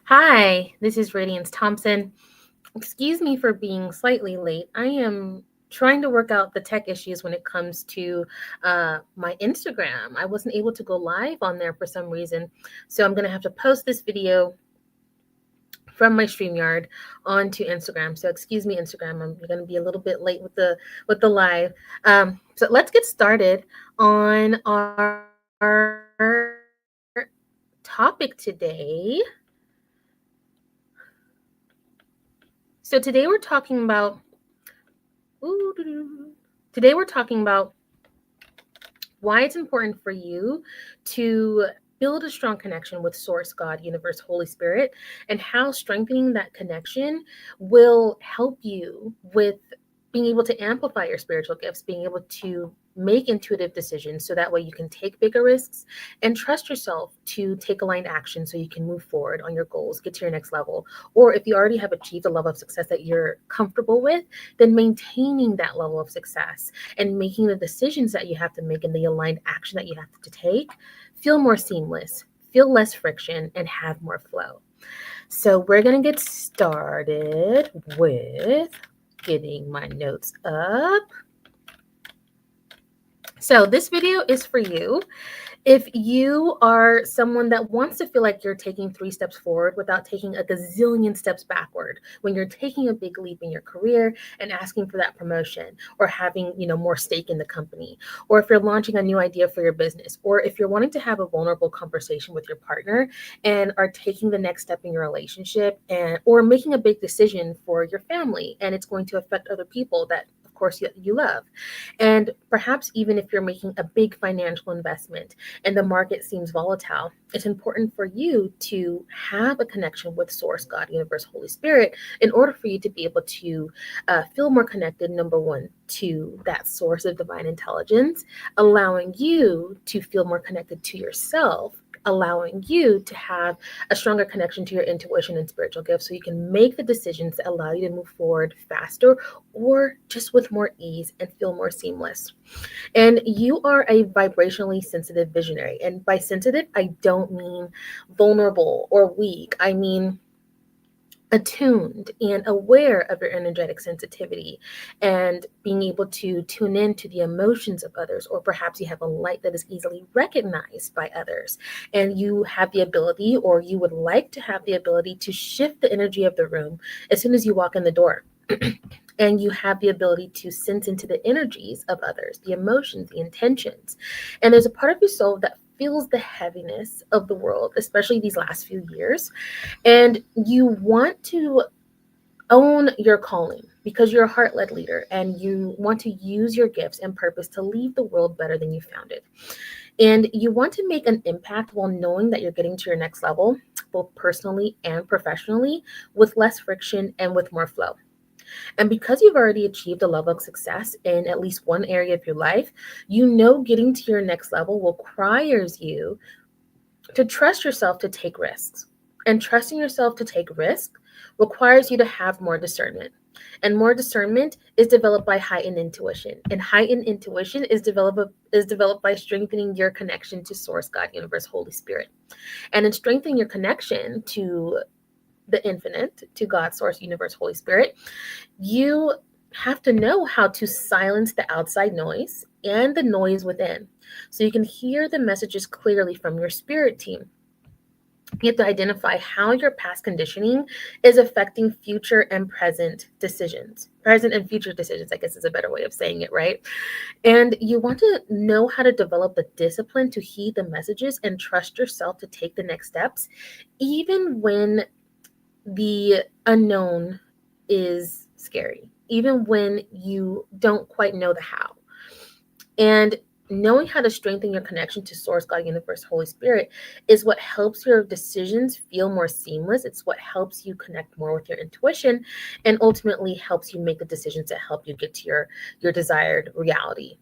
Hi, this is Radiance Thompson. Excuse me for being slightly late. I am trying to work out the tech issues when it comes to my Instagram. I wasn't able to go live on there for some reason, so I'm going to have to post this video from my StreamYard onto Instagram. So excuse me, Instagram. I'm going to be a little bit late with the live. So let's get started on our topic today. So today we're talking about why it's important for you to build a strong connection with Source, God, Universe, Holy Spirit, and how strengthening that connection will help you with being able to amplify your spiritual gifts, being able to make intuitive decisions so that way you can take bigger risks and trust yourself to take aligned action so you can move forward on your goals, get to your next level. Or if you already have achieved a level of success that you're comfortable with, then maintaining that level of success and making the decisions that you have to make and the aligned action that you have to take feel more seamless, feel less friction, and have more flow. So we're going to get started with getting my notes up. So this video is for you. If you are someone that wants to feel like you're taking 3 steps forward without taking a gazillion steps backward, when you're taking a big leap in your career and asking for that promotion or having, more stake in the company, or if you're launching a new idea for your business, or if you're wanting to have a vulnerable conversation with your partner and are taking the next step in your relationship or making a big decision for your family and it's going to affect other people that of course you love. And perhaps even if you're making a big financial investment and the market seems volatile, it's important for you to have a connection with Source, God, Universe, Holy Spirit, in order for you to be able to feel more connected, number one, to that source of divine intelligence, allowing you to feel more connected to yourself, allowing you to have a stronger connection to your intuition and spiritual gifts so you can make the decisions that allow you to move forward faster or just with more ease and feel more seamless. And you are a vibrationally sensitive visionary. And by sensitive, I don't mean vulnerable or weak. I mean attuned and aware of your energetic sensitivity and being able to tune in to the emotions of others, or perhaps you have a light that is easily recognized by others and you have the ability, or you would like to have the ability, to shift the energy of the room as soon as you walk in the door. And you have the ability to sense into the energies of others, the emotions, the intentions. And there's a part of your soul that feels the heaviness of the world, especially these last few years. And you want to own your calling because you're a heart-led leader and you want to use your gifts and purpose to leave the world better than you found it. And you want to make an impact while knowing that you're getting to your next level, both personally and professionally, with less friction and with more flow. And because you've already achieved a level of success in at least one area of your life, you know getting to your next level requires you to trust yourself to take risks. And trusting yourself to take risks requires you to have more discernment. And more discernment is developed by heightened intuition. And heightened intuition is developed by strengthening your connection to Source, God, Universe, Holy Spirit. And in strengthening your connection to the infinite, to God, Source, Universe, Holy Spirit, you have to know how to silence the outside noise and the noise within so you can hear the messages clearly from your spirit team. You have to identify how your past conditioning is affecting future and present decisions. Present and future decisions, I guess, is a better way of saying it, right? And you want to know how to develop the discipline to heed the messages and trust yourself to take the next steps, even when the unknown is scary, even when you don't quite know the how. And knowing how to strengthen your connection to Source, God, Universe, Holy Spirit is what helps your decisions feel more seamless. It's what helps you connect more with your intuition and ultimately helps you make the decisions that help you get to your desired reality.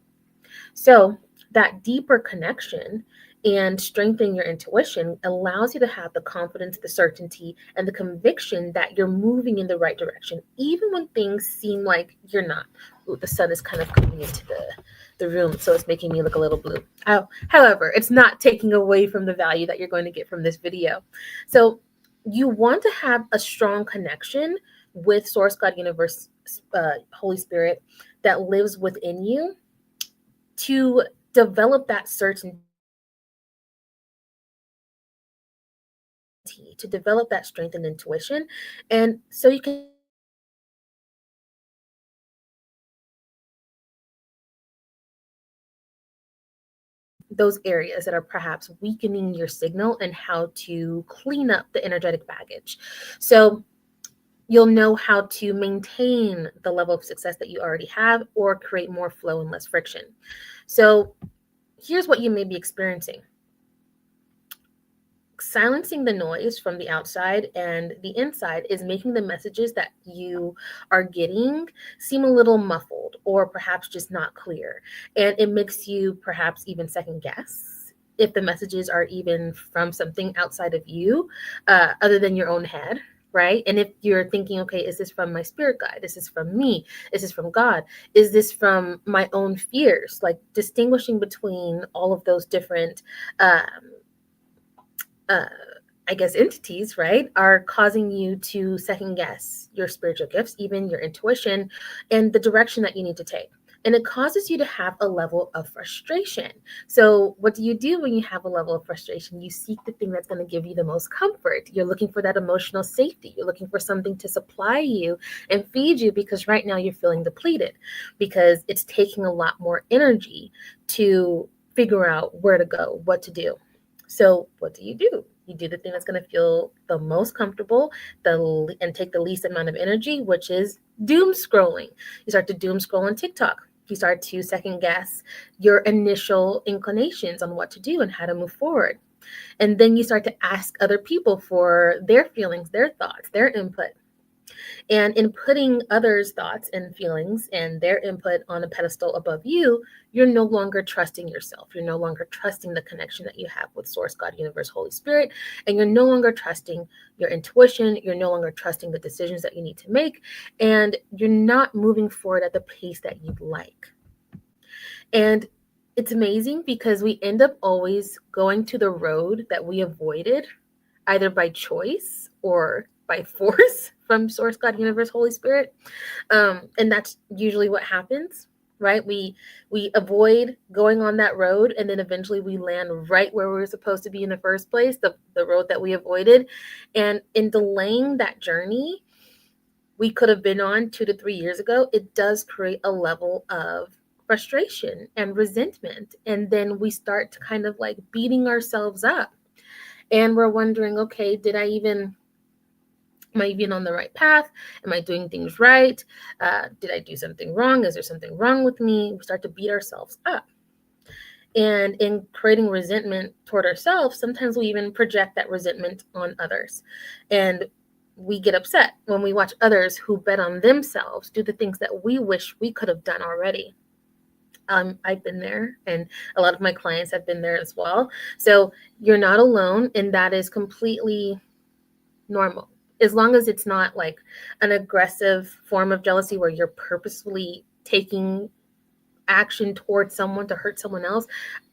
So that deeper connection and strengthening your intuition allows you to have the confidence, the certainty, and the conviction that you're moving in the right direction, even when things seem like you're not. Ooh, the sun is kind of coming into the room, so it's making me look a little blue. However, it's not taking away from the value that you're going to get from this video. So you want to have a strong connection with Source, God, Universe, Holy Spirit that lives within you to develop that certainty, to develop that strength and intuition. And so you can those areas that are perhaps weakening your signal and how to clean up the energetic baggage. So you'll know how to maintain the level of success that you already have or create more flow and less friction. So here's what you may be experiencing. Silencing the noise from the outside and the inside is making the messages that you are getting seem a little muffled or perhaps just not clear. And it makes you perhaps even second guess if the messages are even from something outside of you, other than your own head. Right. And if you're thinking, okay, is this from my spirit guide? Is this from me? Is this from God? Is this from my own fears? Like distinguishing between all of those different uh, I guess, entities, right, are causing you to second guess your spiritual gifts, even your intuition, and the direction that you need to take. And it causes you to have a level of frustration. So, what do you do when you have a level of frustration? You seek the thing that's going to give you the most comfort. You're looking for that emotional safety. You're looking for something to supply you and feed you because right now you're feeling depleted because it's taking a lot more energy to figure out where to go, what to do. So what do? You do the thing that's going to feel the most comfortable, and take the least amount of energy, which is doom scrolling. You start to doom scroll on TikTok. You start to second guess your initial inclinations on what to do and how to move forward. And then you start to ask other people for their feelings, their thoughts, their input. And in putting others' thoughts and feelings and their input on a pedestal above you, you're no longer trusting yourself. You're no longer trusting the connection that you have with Source, God, Universe, Holy Spirit. And you're no longer trusting your intuition. You're no longer trusting the decisions that you need to make. And you're not moving forward at the pace that you'd like. And it's amazing because we end up always going to the road that we avoided, either by choice or by force from Source, God, Universe, Holy Spirit. And that's usually what happens, right? We avoid going on that road, and then eventually we land right where we were supposed to be in the first place, the road that we avoided. And in delaying that journey we could have been on 2 to 3 years ago, it does create a level of frustration and resentment. And then we start to kind of like beating ourselves up. And we're wondering, okay, am I even on the right path? Am I doing things right? Did I do something wrong? Is there something wrong with me? We start to beat ourselves up. And in creating resentment toward ourselves, sometimes we even project that resentment on others. And we get upset when we watch others who bet on themselves do the things that we wish we could have done already. I've been there, and a lot of my clients have been there as well. So you're not alone, and that is completely normal. As long as it's not like an aggressive form of jealousy where you're purposefully taking action towards someone to hurt someone else,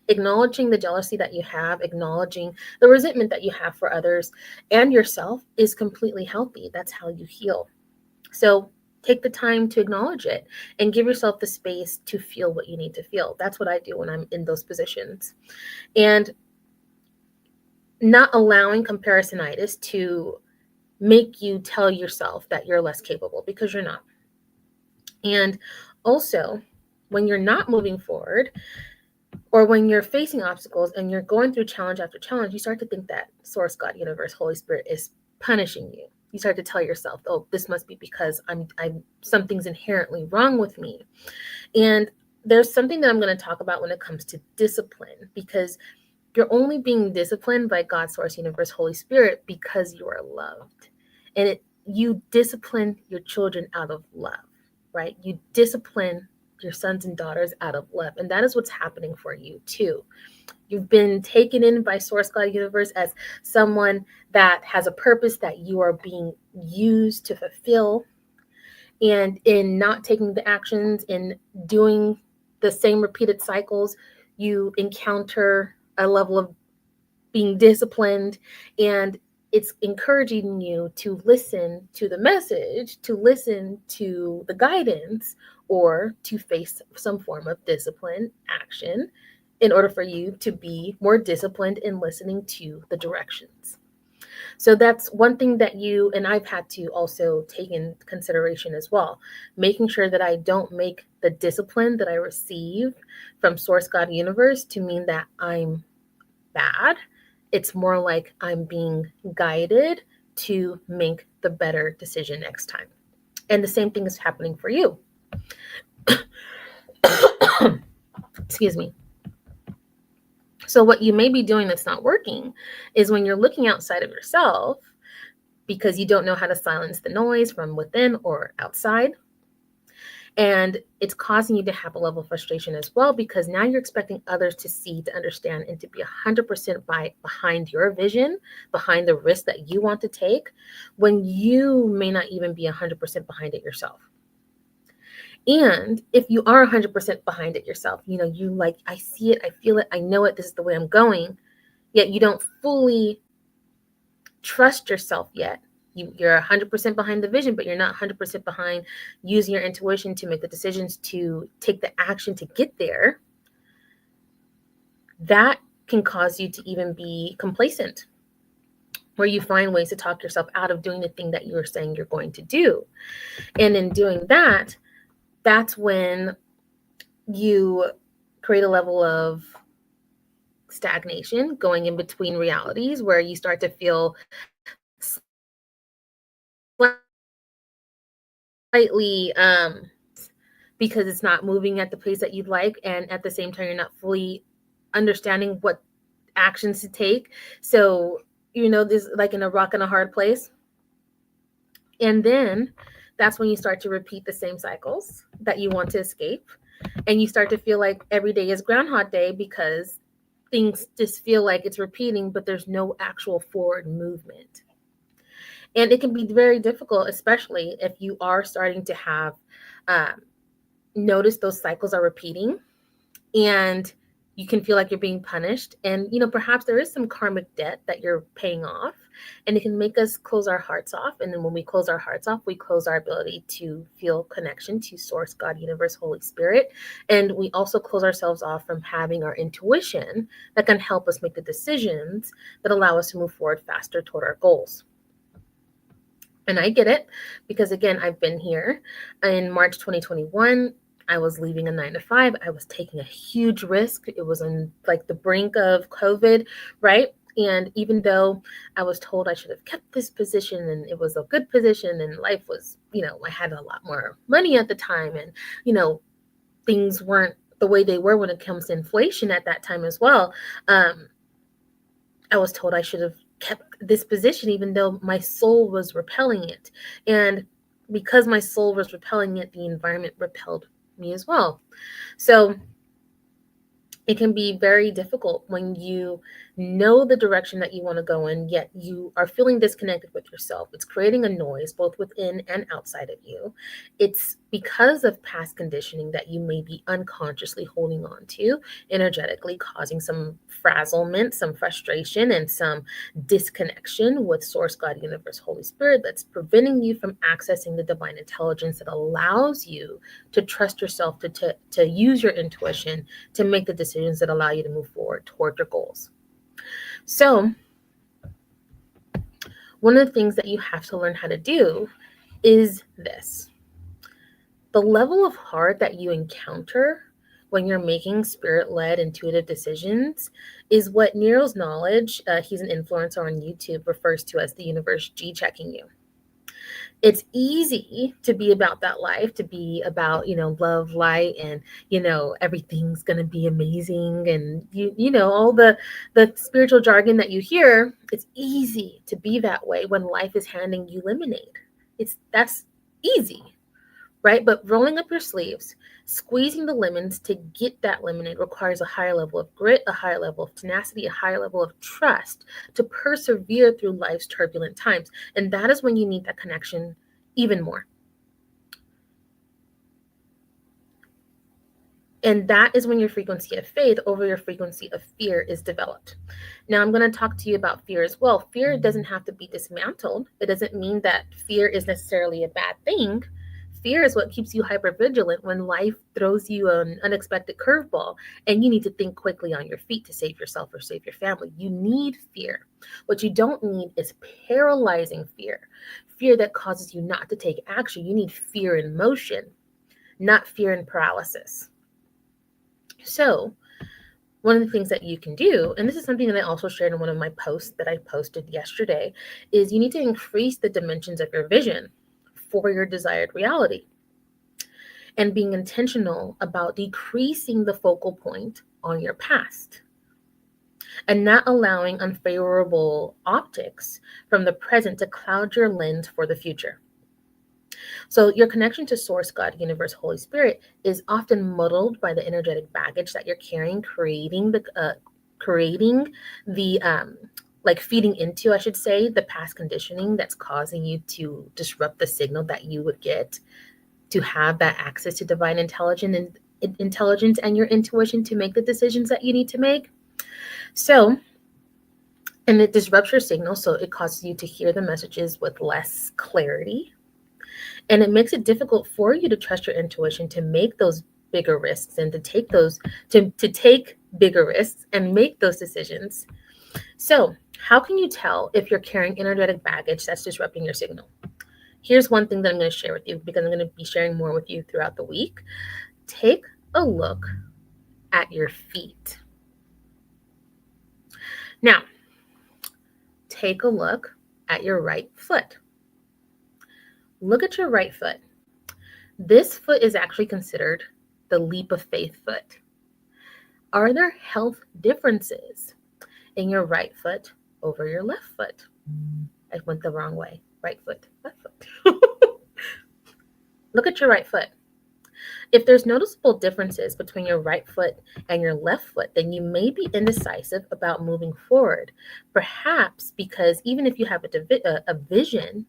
acknowledging the jealousy that you have, acknowledging the resentment that you have for others and yourself is completely healthy. That's how you heal. So take the time to acknowledge it and give yourself the space to feel what you need to feel. That's what I do when I'm in those positions. And not allowing comparisonitis to make you tell yourself that you're less capable, because you're not. And also, when you're not moving forward, or when you're facing obstacles and you're going through challenge after challenge, you start to think that Source, God, Universe, Holy Spirit is punishing you. You start to tell yourself, oh, this must be because I'm something's inherently wrong with me. And there's something that I'm going to talk about when it comes to discipline, because you're only being disciplined by God, Source, Universe, Holy Spirit because you are loved. And you discipline your children out of love, right? You discipline your sons and daughters out of love. And that is what's happening for you too. You've been taken in by Source, God, Universe as someone that has a purpose that you are being used to fulfill. And in not taking the actions, in doing the same repeated cycles, you encounter a level of being disciplined, and it's encouraging you to listen to the message, to listen to the guidance, or to face some form of discipline action in order for you to be more disciplined in listening to the directions. So that's one thing that you and I've had to also take in consideration as well, making sure that I don't make the discipline that I receive from Source God Universe to mean that I'm bad. It's more like I'm being guided to make the better decision next time. And the same thing is happening for you. Excuse me. So what you may be doing that's not working is when you're looking outside of yourself because you don't know how to silence the noise from within or outside. And it's causing you to have a level of frustration as well, because now you're expecting others to see, to understand, and to be 100% behind your vision, behind the risk that you want to take, when you may not even be 100% behind it yourself. And if you are 100% behind it yourself, you like, I see it, I feel it, I know it, this is the way I'm going, yet you don't fully trust yourself yet. You're 100% behind the vision, but you're not 100% behind using your intuition to make the decisions, to take the action to get there. That can cause you to even be complacent, where you find ways to talk yourself out of doing the thing that you're saying you're going to do. And in doing that, that's when you create a level of stagnation, going in between realities, where you start to feel slightly because it's not moving at the pace that you'd like, and at the same time you're not fully understanding what actions to take. So this like in a rock and a hard place. And then that's when you start to repeat the same cycles that you want to escape, and you start to feel like every day is Groundhog Day, because things just feel like it's repeating, but there's no actual forward movement. And it can be very difficult, especially if you are starting to have notice those cycles are repeating, and you can feel like you're being punished. And perhaps there is some karmic debt that you're paying off, and it can make us close our hearts off. And then when we close our hearts off, we close our ability to feel connection to Source, God, Universe, Holy Spirit. And we also close ourselves off from having our intuition that can help us make the decisions that allow us to move forward faster toward our goals. And I get it, because again, I've been here. In March 2021, I was leaving a 9-to-5. I was taking a huge risk. It was on like the brink of COVID, right? And even though I was told I should have kept this position, and it was a good position, and life was, I had a lot more money at the time, and, things weren't the way they were when it comes to inflation at that time as well. I was told I should have kept this position, even though my soul was repelling it. And because my soul was repelling it, the environment repelled me as well. So it can be very difficult when you know the direction that you want to go in, yet you are feeling disconnected with yourself. It's creating a noise both within and outside of you. It's because of past conditioning that you may be unconsciously holding on to, energetically causing some frazzlement, some frustration, and some disconnection with Source, God, Universe, Holy Spirit, that's preventing you from accessing the divine intelligence that allows you to trust yourself, to use your intuition, to make the decisions that allow you to move forward toward your goals. So one of the things that you have to learn how to do is this. The level of heart that you encounter when you're making spirit-led intuitive decisions is what Nero's Knowledge, he's an influencer on YouTube, refers to as the universe G-checking you. It's easy to be about that life, to be about, love, light, and, everything's going to be amazing. And, all the spiritual jargon that you hear, it's easy to be that way when life is handing you lemonade. That's easy, right? But rolling up your sleeves, squeezing the lemons to get that lemonade requires a higher level of grit, a higher level of tenacity, a higher level of trust to persevere through life's turbulent times. And that is when you need that connection even more. And that is when your frequency of faith over your frequency of fear is developed. Now, I'm going to talk to you about fear as well. Fear doesn't have to be dismantled. It doesn't mean that fear is necessarily a bad thing. Fear is what keeps you hypervigilant when life throws you an unexpected curveball and you need to think quickly on your feet to save yourself or save your family. You need fear. What you don't need is paralyzing fear, fear that causes you not to take action. You need fear in motion, not fear in paralysis. So, one of the things that you can do, and this is something that I also shared in one of my posts that I posted yesterday, is you need to increase the dimensions of your vision for your desired reality and being intentional about decreasing the focal point on your past and not allowing unfavorable optics from the present to cloud your lens for the future. So your connection to Source, God, Universe, Holy Spirit is often muddled by the energetic baggage that you're carrying, creating the like feeding into, I should say, the past conditioning that's causing you to disrupt the signal that you would get to have that access to divine intelligence and your intuition to make the decisions that you need to make. So, and it disrupts your signal, so it causes you to hear the messages with less clarity. And it makes it difficult for you to trust your intuition to make those bigger risks and to take bigger risks and make those decisions. So, how can you tell if you're carrying energetic baggage that's disrupting your signal? Here's one thing that I'm going to share with you because I'm going to be sharing more with you throughout the week. Take a look at your feet. Now, take a look at your right foot. Look at your right foot. This foot is actually considered the leap of faith foot. Are there health differences in your right foot over your left foot? I went the wrong way. Right foot, left foot. Look at your right foot. If there's noticeable differences between your right foot and your left foot, then you may be indecisive about moving forward. Perhaps because even if you have a vision,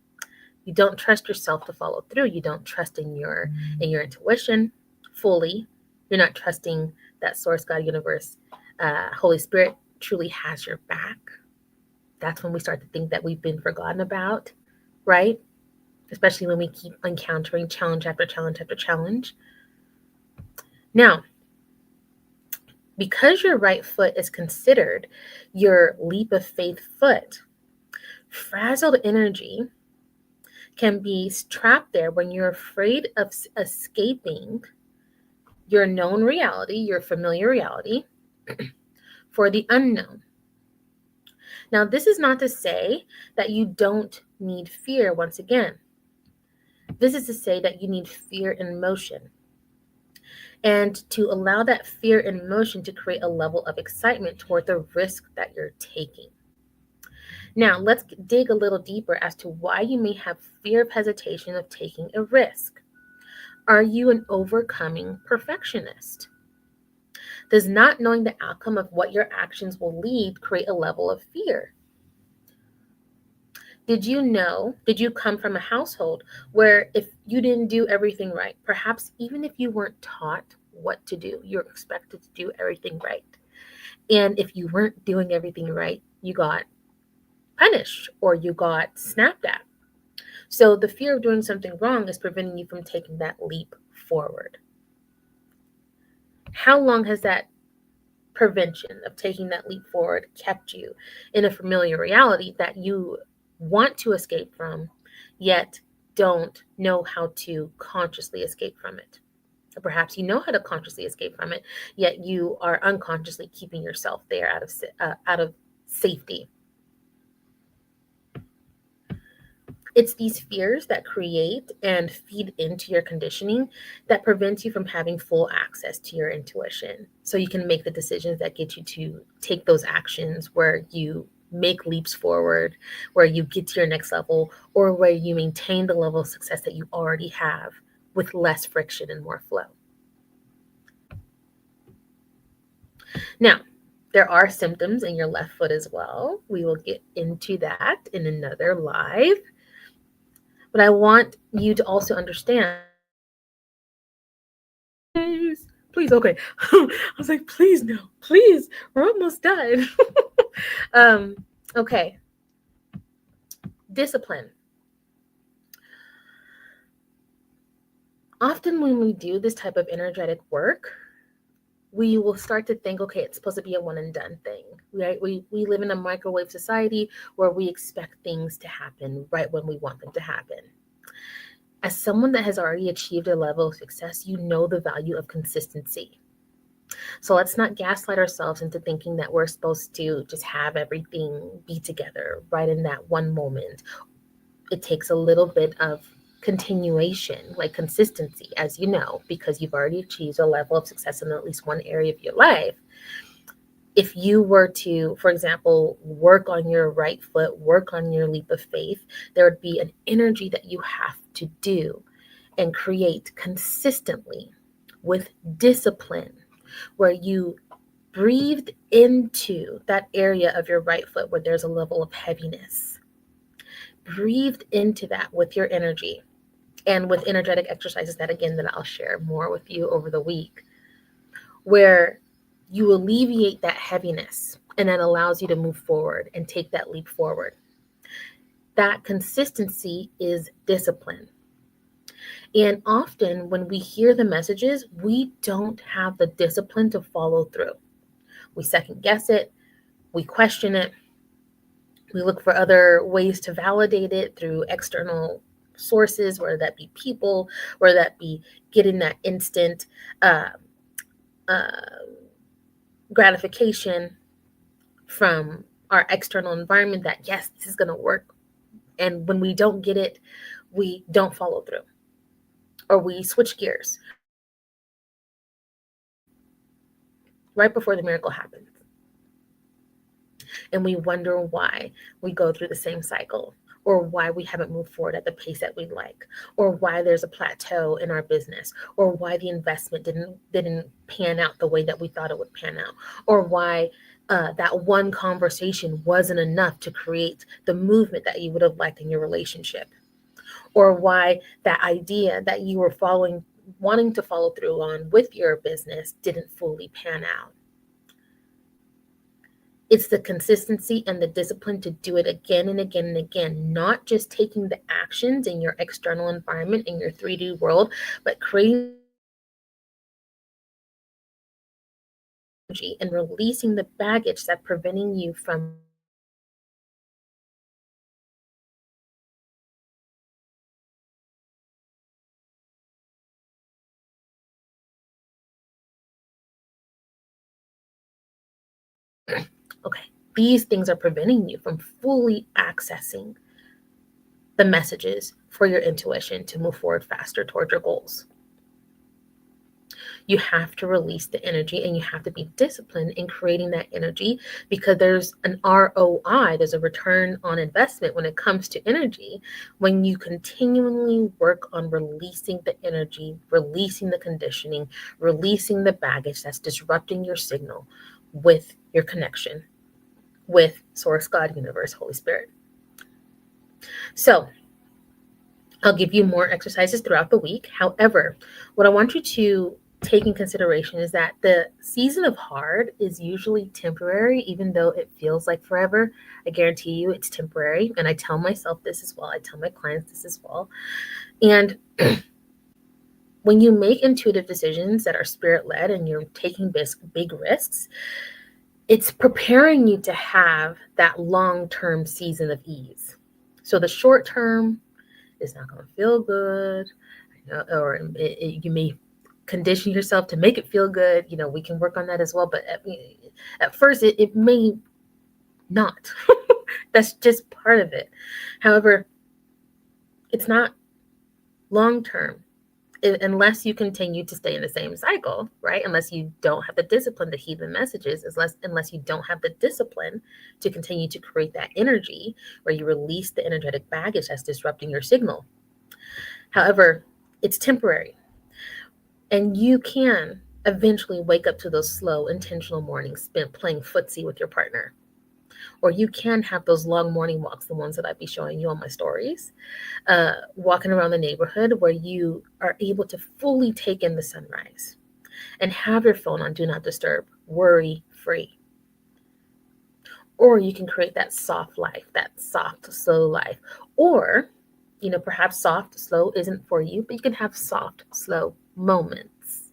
you don't trust yourself to follow through. You don't trust in your intuition fully. You're not trusting that Source, God, Universe, Holy Spirit truly has your back. That's when we start to think that we've been forgotten about, right? Especially when we keep encountering challenge after challenge after challenge. Now, because your right foot is considered your leap of faith foot, frazzled energy can be trapped there when you're afraid of escaping your known reality, your familiar reality, for the unknown. Now, this is not to say that you don't need fear once again. This is to say that you need fear in motion. And to allow that fear in motion to create a level of excitement toward the risk that you're taking. Now, let's dig a little deeper as to why you may have fear of hesitation of taking a risk. Are you an overcoming perfectionist? Does not knowing the outcome of what your actions will lead create a level of fear? Did you come from a household where if you didn't do everything right, perhaps even if you weren't taught what to do, you're expected to do everything right. And if you weren't doing everything right, you got punished or you got snapped at. So the fear of doing something wrong is preventing you from taking that leap forward. How long has that prevention of taking that leap forward kept you in a familiar reality that you want to escape from, yet don't know how to consciously escape from it? Or perhaps you know how to consciously escape from it, yet you are unconsciously keeping yourself there out of safety. It's these fears that create and feed into your conditioning that prevents you from having full access to your intuition. So you can make the decisions that get you to take those actions where you make leaps forward, where you get to your next level, or where you maintain the level of success that you already have with less friction and more flow. Now, there are symptoms in your left foot as well. We will get into that in another live. But I want you to also understand please, okay. I was like, please, no, please, we're almost done. Okay. Discipline. Often when we do this type of energetic work, we will start to think, okay, it's supposed to be a one and done thing, right? We live in a microwave society where we expect things to happen right when we want them to happen. As someone that has already achieved a level of success, you know the value of consistency. So let's not gaslight ourselves into thinking that we're supposed to just have everything be together right in that one moment. It takes a little bit of continuation, like consistency, as you know, because you've already achieved a level of success in at least one area of your life. If you were to, for example, work on your right foot, work on your leap of faith, there would be an energy that you have to do and create consistently with discipline, where you breathed into that area of your right foot where there's a level of heaviness. Breathed into that with your energy and with energetic exercises that, again, that I'll share more with you over the week, where you alleviate that heaviness and that allows you to move forward and take that leap forward. That consistency is discipline. And often when we hear the messages, we don't have the discipline to follow through. We second guess it, we question it, we look for other ways to validate it through external sources, whether that be people, whether that be getting that instant uh, uh, gratification from our external environment that, yes, this is going to work. And when we don't get it, we don't follow through, or we switch gears right before the miracle happens. And we wonder why we go through the same cycle, or why we haven't moved forward at the pace that we'd like, or why there's a plateau in our business, or why the investment didn't pan out the way that we thought it would pan out, or why that one conversation wasn't enough to create the movement that you would have liked in your relationship, or why that idea that you were wanting to follow through on with your business didn't fully pan out. It's the consistency and the discipline to do it again and again and again, not just taking the actions in your external environment, in your 3D world, but creating energy and releasing the baggage that's preventing you from okay, these things are preventing you from fully accessing the messages for your intuition to move forward faster towards your goals. You have to release the energy, and you have to be disciplined in creating that energy, because there's an ROI, there's a return on investment when it comes to energy. When you continually work on releasing the energy, releasing the conditioning, releasing the baggage that's disrupting your signal with your connection with Source, God, Universe, Holy Spirit. So I'll give you more exercises throughout the week. However, what I want you to take in consideration is that the season of hard is usually temporary, even though it feels like forever. I guarantee you it's temporary. And I tell myself this as well. I tell my clients this as well. And when you make intuitive decisions that are spirit-led and you're taking big risks, it's preparing you to have that long-term season of ease. So the short term is not going to feel good, or you may condition yourself to make it feel good. We can work on that as well. But at first, it may not. That's just part of it. However, it's not long-term unless you continue to stay in the same cycle, right? Unless you don't have the discipline to heed the messages, unless you don't have the discipline to continue to create that energy where you release the energetic baggage that's disrupting your signal. However, it's temporary. And you can eventually wake up to those slow, intentional mornings spent playing footsie with your partner. Or you can have those long morning walks, the ones that I'd be showing you on my stories, walking around the neighborhood where you are able to fully take in the sunrise. and have your phone on do not disturb, worry free. Or you can create that soft life, that soft, slow life. Or, perhaps soft, slow isn't for you, but you can have soft, slow moments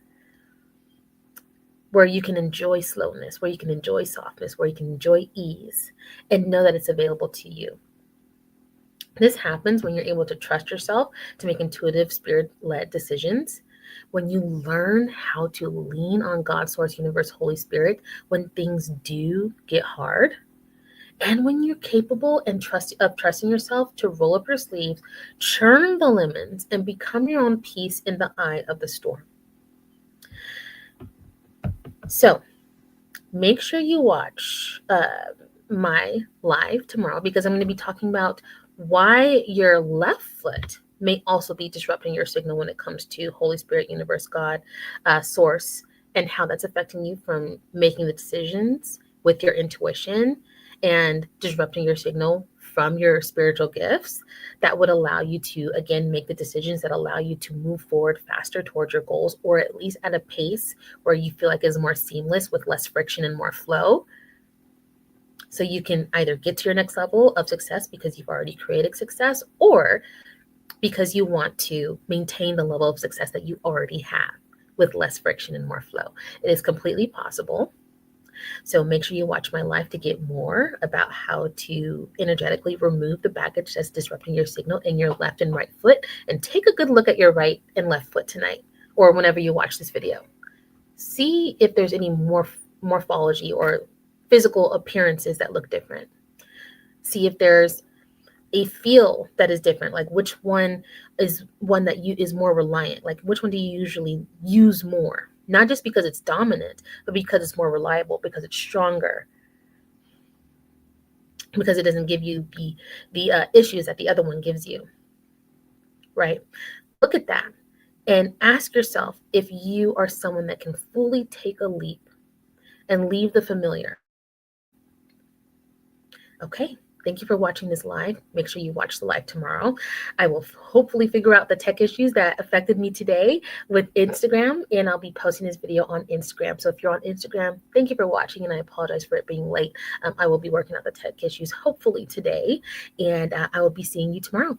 where you can enjoy slowness, where you can enjoy softness, where you can enjoy ease, and know that it's available to you. This happens when you're able to trust yourself to make intuitive, spirit-led decisions, when you learn how to lean on God, Source, Universe, Holy Spirit when things do get hard, and when you're capable and trusting yourself to roll up your sleeves, churn the lemons, and become your own peace in the eye of the storm. So make sure you watch my live tomorrow, because I'm going to be talking about why your left foot may also be disrupting your signal when it comes to Holy Spirit, Universe, God, Source, and how that's affecting you from making the decisions with your intuition and disrupting your signal from your spiritual gifts that would allow you to, again, make the decisions that allow you to move forward faster towards your goals, or at least at a pace where you feel like is more seamless with less friction and more flow. So you can either get to your next level of success because you've already created success, or because you want to maintain the level of success that you already have with less friction and more flow. It is completely possible. So make sure you watch my live to get more about how to energetically remove the baggage that's disrupting your signal in your left and right foot, and take a good look at your right and left foot tonight, or whenever you watch this video. See if there's any morphology or physical appearances that look different. See if there's a feel that is different, like which one is one that is more reliant, like which one do you usually use more, not just because it's dominant, but because it's more reliable, because it's stronger, because it doesn't give you the issues that the other one gives you, right? Look at that and ask yourself if you are someone that can fully take a leap and leave the familiar. Okay. Thank you for watching this live. Make sure you watch the live tomorrow. I will hopefully figure out the tech issues that affected me today with Instagram, and I'll be posting this video on Instagram. So if you're on Instagram, thank you for watching, and I apologize for it being late. I will be working out the tech issues hopefully today, and I will be seeing you tomorrow.